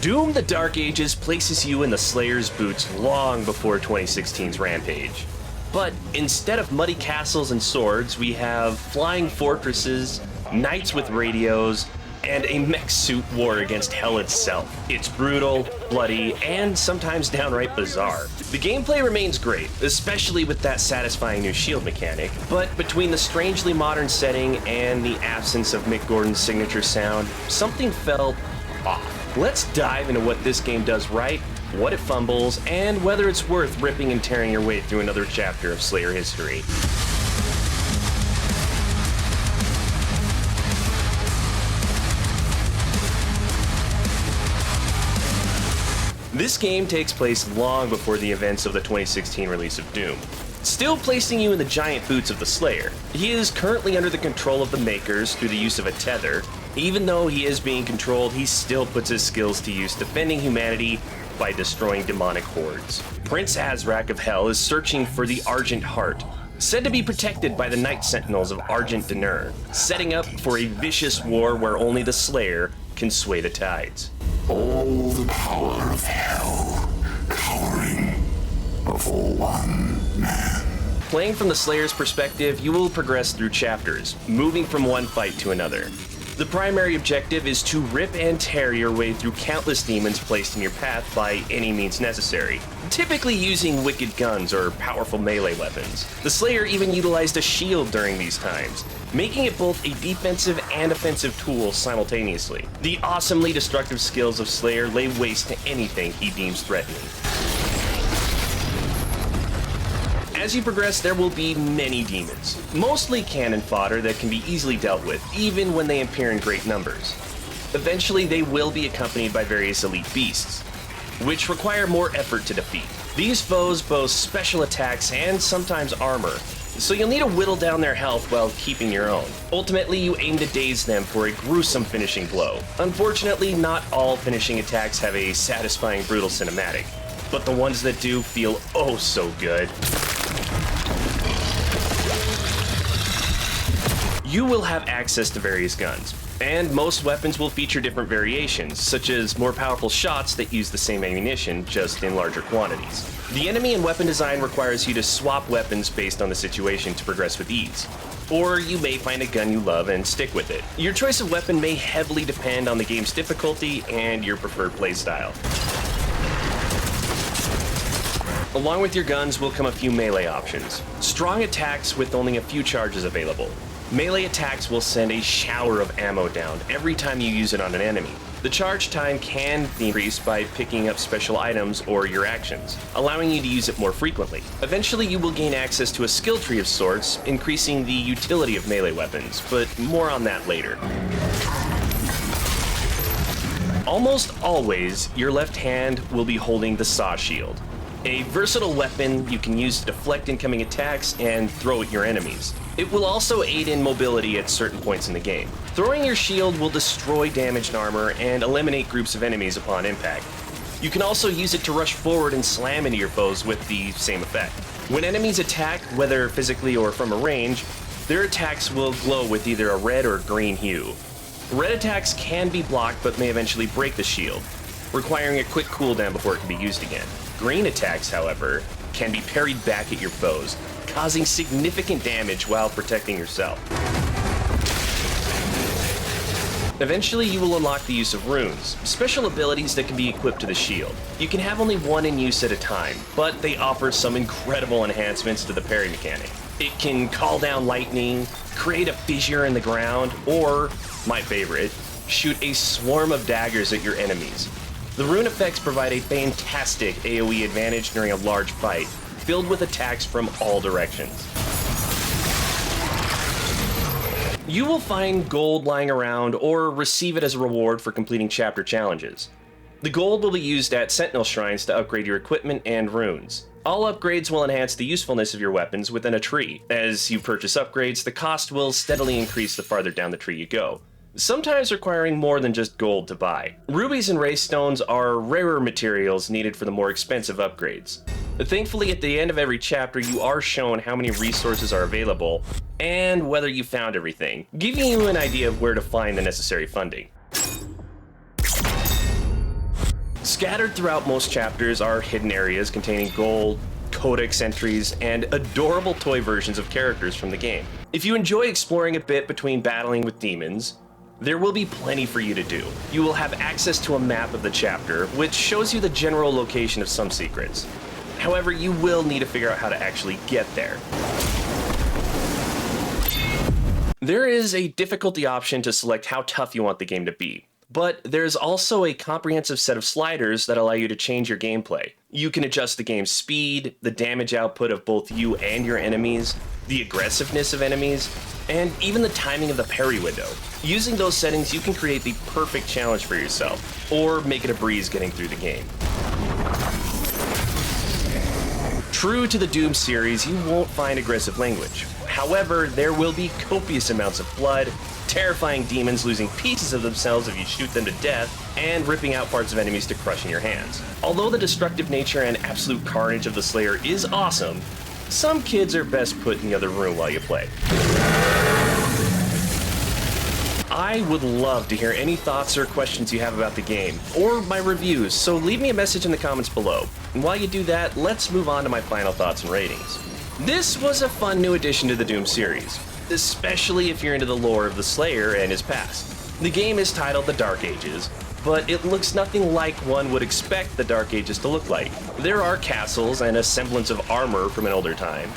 Doom: The Dark Ages places you in the Slayer's boots long before 2016's Rampage. But instead of muddy castles and swords, we have flying fortresses, knights with radios, and a mech suit war against hell itself. It's brutal, bloody, and sometimes downright bizarre. The gameplay remains great, especially with that satisfying new shield mechanic, but between the strangely modern setting and the absence of Mick Gordon's signature sound, something felt off. Let's dive into what this game does right, what it fumbles, and whether it's worth ripping and tearing your way through another chapter of Slayer history. This game takes place long before the events of the 2016 release of Doom, still placing you in the giant boots of the Slayer. He is currently under the control of the makers through the use of a tether. Even though he is being controlled, he still puts his skills to use defending humanity by destroying demonic hordes. Prince Azrak of Hell is searching for the Argent Heart, said to be protected by the Night Sentinels of Argent Denur, setting up for a vicious war where only the Slayer can sway the tides. All the power of hell, cowering before one man. Playing from the Slayer's perspective, you will progress through chapters, moving from one fight to another. The primary objective is to rip and tear your way through countless demons placed in your path by any means necessary, typically using wicked guns or powerful melee weapons. The Slayer even utilized a shield during these times, making it both a defensive and offensive tool simultaneously. The awesomely destructive skills of Slayer lay waste to anything he deems threatening. As you progress, there will be many demons, mostly cannon fodder that can be easily dealt with, even when they appear in great numbers. Eventually, they will be accompanied by various elite beasts, which require more effort to defeat. These foes boast special attacks and sometimes armor, so you'll need to whittle down their health while keeping your own. Ultimately, you aim to daze them for a gruesome finishing blow. Unfortunately, not all finishing attacks have a satisfying, brutal cinematic, but the ones that do feel oh so good. You will have access to various guns, and most weapons will feature different variations, such as more powerful shots that use the same ammunition, just in larger quantities. The enemy and weapon design requires you to swap weapons based on the situation to progress with ease. Or you may find a gun you love and stick with it. Your choice of weapon may heavily depend on the game's difficulty and your preferred playstyle. Along with your guns will come a few melee options. Strong attacks with only a few charges available. Melee attacks will send a shower of ammo down every time you use it on an enemy. The charge time can be increased by picking up special items or your actions, allowing you to use it more frequently. Eventually you will gain access to a skill tree of sorts, increasing the utility of melee weapons, but more on that later. Almost always, your left hand will be holding the Saw Shield, a versatile weapon you can use to deflect incoming attacks and throw at your enemies. It will also aid in mobility at certain points in the game. Throwing your shield will destroy damaged armor and eliminate groups of enemies upon impact. You can also use it to rush forward and slam into your foes with the same effect. When enemies attack, whether physically or from a range, their attacks will glow with either a red or green hue. Red attacks can be blocked but may eventually break the shield, requiring a quick cooldown before it can be used again. Green attacks, however, can be parried back at your foes, causing significant damage while protecting yourself. Eventually, you will unlock the use of runes, special abilities that can be equipped to the shield. You can have only one in use at a time, but they offer some incredible enhancements to the parry mechanic. It can call down lightning, create a fissure in the ground, or, my favorite, shoot a swarm of daggers at your enemies. The rune effects provide a fantastic AoE advantage during a large fight, filled with attacks from all directions. You will find gold lying around or receive it as a reward for completing chapter challenges. The gold will be used at Sentinel Shrines to upgrade your equipment and runes. All upgrades will enhance the usefulness of your weapons within a tree. As you purchase upgrades, the cost will steadily increase the farther down the tree you go, sometimes requiring more than just gold to buy. Rubies and ray stones are rarer materials needed for the more expensive upgrades. Thankfully, at the end of every chapter, you are shown how many resources are available and whether you found everything, giving you an idea of where to find the necessary funding. Scattered throughout most chapters are hidden areas containing gold, codex entries, and adorable toy versions of characters from the game. If you enjoy exploring a bit between battling with demons, there will be plenty for you to do. You will have access to a map of the chapter, which shows you the general location of some secrets. However, you will need to figure out how to actually get there. There is a difficulty option to select how tough you want the game to be, but there's also a comprehensive set of sliders that allow you to change your gameplay. You can adjust the game's speed, the damage output of both you and your enemies, the aggressiveness of enemies, and even the timing of the parry window. Using those settings, you can create the perfect challenge for yourself, or make it a breeze getting through the game. True to the Doom series, you won't find aggressive language. However, there will be copious amounts of blood, terrifying demons losing pieces of themselves if you shoot them to death, and ripping out parts of enemies to crush in your hands. Although the destructive nature and absolute carnage of the Slayer is awesome, some kids are best put in the other room while you play. I would love to hear any thoughts or questions you have about the game, or my reviews, so leave me a message in the comments below. And while you do that, let's move on to my final thoughts and ratings. This was a fun new addition to the Doom series, especially if you're into the lore of the Slayer and his past. The game is titled The Dark Ages, but it looks nothing like one would expect the Dark Ages to look like. There are castles and a semblance of armor from an older time,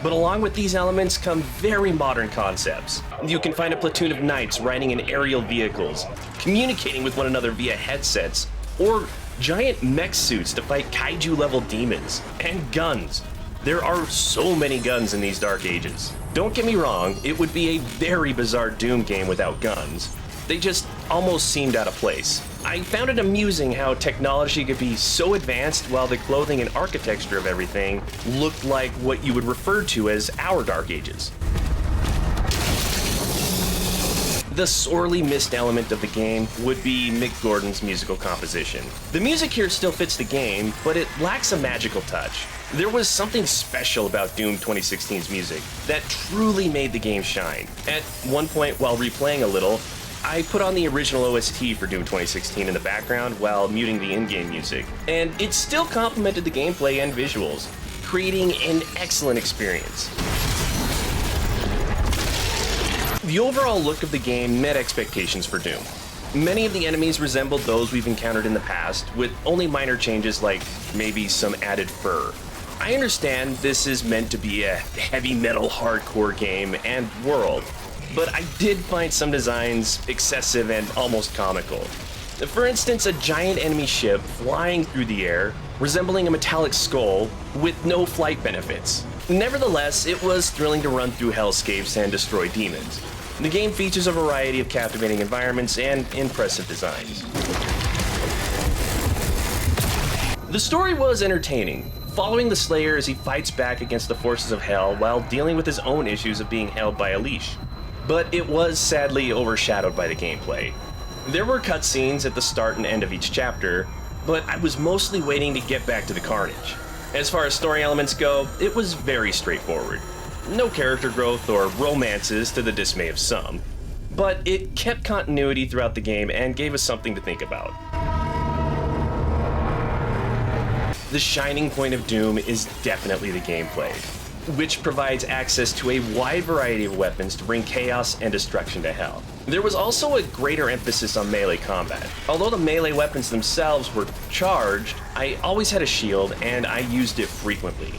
but along with these elements come very modern concepts. You can find a platoon of knights riding in aerial vehicles, communicating with one another via headsets, or giant mech suits to fight kaiju-level demons, and guns. There are so many guns in these Dark Ages. Don't get me wrong, it would be a very bizarre Doom game without guns. They just almost seemed out of place. I found it amusing how technology could be so advanced while the clothing and architecture of everything looked like what you would refer to as our Dark Ages. The sorely missed element of the game would be Mick Gordon's musical composition. The music here still fits the game, but it lacks a magical touch. There was something special about Doom 2016's music that truly made the game shine. At one point, while replaying a little, I put on the original OST for Doom 2016 in the background while muting the in-game music, and it still complemented the gameplay and visuals, creating an excellent experience. The overall look of the game met expectations for Doom. Many of the enemies resembled those we've encountered in the past, with only minor changes like maybe some added fur. I understand this is meant to be a heavy metal hardcore game and world, but I did find some designs excessive and almost comical. For instance, a giant enemy ship flying through the air, resembling a metallic skull with no flight benefits. Nevertheless, it was thrilling to run through hellscapes and destroy demons. The game features a variety of captivating environments and impressive designs. The story was entertaining, following the Slayer as he fights back against the forces of hell while dealing with his own issues of being held by a leash. But it was sadly overshadowed by the gameplay. There were cutscenes at the start and end of each chapter, but I was mostly waiting to get back to the carnage. As far as story elements go, it was very straightforward. No character growth or romances to the dismay of some, but it kept continuity throughout the game and gave us something to think about. The shining point of Doom is definitely the gameplay, which provides access to a wide variety of weapons to bring chaos and destruction to hell. There was also a greater emphasis on melee combat. Although the melee weapons themselves were charged, I always had a shield and I used it frequently.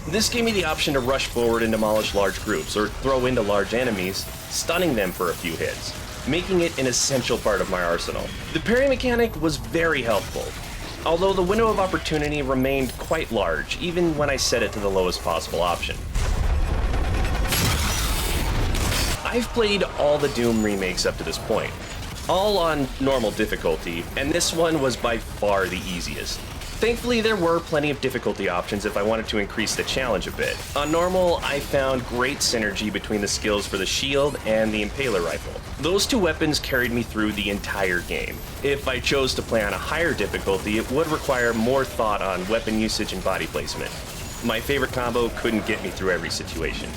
This gave me the option to rush forward and demolish large groups or throw into large enemies, stunning them for a few hits, making it an essential part of my arsenal. The parry mechanic was very helpful, although the window of opportunity remained quite large, even when I set it to the lowest possible option. I've played all the Doom remakes up to this point, all on normal difficulty, and this one was by far the easiest. Thankfully, there were plenty of difficulty options if I wanted to increase the challenge a bit. On normal, I found great synergy between the skills for the shield and the impaler rifle. Those two weapons carried me through the entire game. If I chose to play on a higher difficulty, it would require more thought on weapon usage and body placement. My favorite combo couldn't get me through every situation.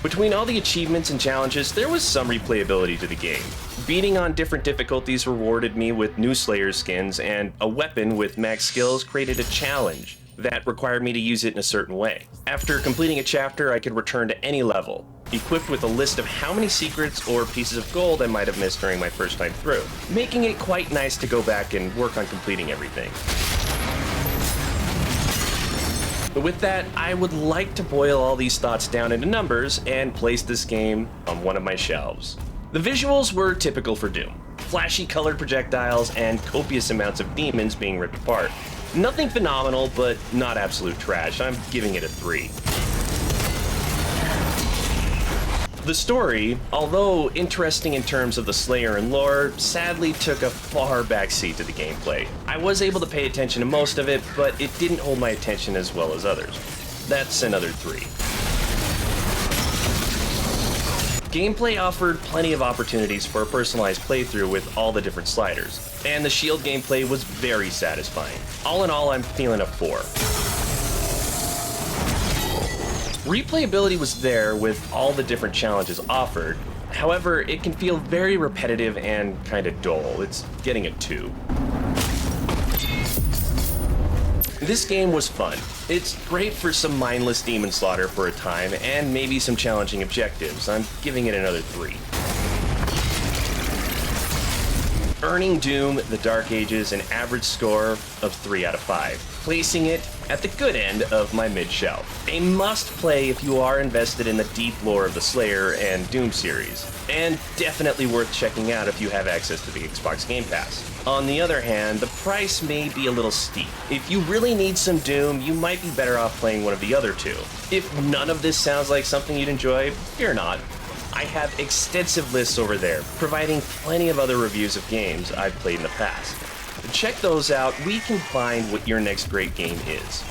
Between all the achievements and challenges, there was some replayability to the game. Beating on different difficulties rewarded me with new Slayer skins, and a weapon with max skills created a challenge that required me to use it in a certain way. After completing a chapter, I could return to any level, equipped with a list of how many secrets or pieces of gold I might have missed during my first time through, making it quite nice to go back and work on completing everything. But with that, I would like to boil all these thoughts down into numbers and place this game on one of my shelves. The visuals were typical for Doom. Flashy colored projectiles and copious amounts of demons being ripped apart. Nothing phenomenal, but not absolute trash. I'm giving it a 3. The story, although interesting in terms of the Slayer and lore, sadly took a far backseat to the gameplay. I was able to pay attention to most of it, but it didn't hold my attention as well as others. That's another 3. Gameplay offered plenty of opportunities for a personalized playthrough with all the different sliders, and the shield gameplay was very satisfying. All in all, I'm feeling a 4. Replayability was there with all the different challenges offered. However, it can feel very repetitive and kind of dull. It's getting a 2. This game was fun. It's great for some mindless demon slaughter for a time, and maybe some challenging objectives. I'm giving it another 3. Earning Doom: The Dark Ages an average score of 3 out of 5, placing it at the good end of my mid-shelf. A must-play if you are invested in the deep lore of the Slayer and Doom series, and definitely worth checking out if you have access to the Xbox Game Pass. On the other hand, the price may be a little steep. If you really need some Doom, you might be better off playing one of the other two. If none of this sounds like something you'd enjoy, fear not. I have extensive lists over there, providing plenty of other reviews of games I've played in the past. Check those out. We can find what your next great game is.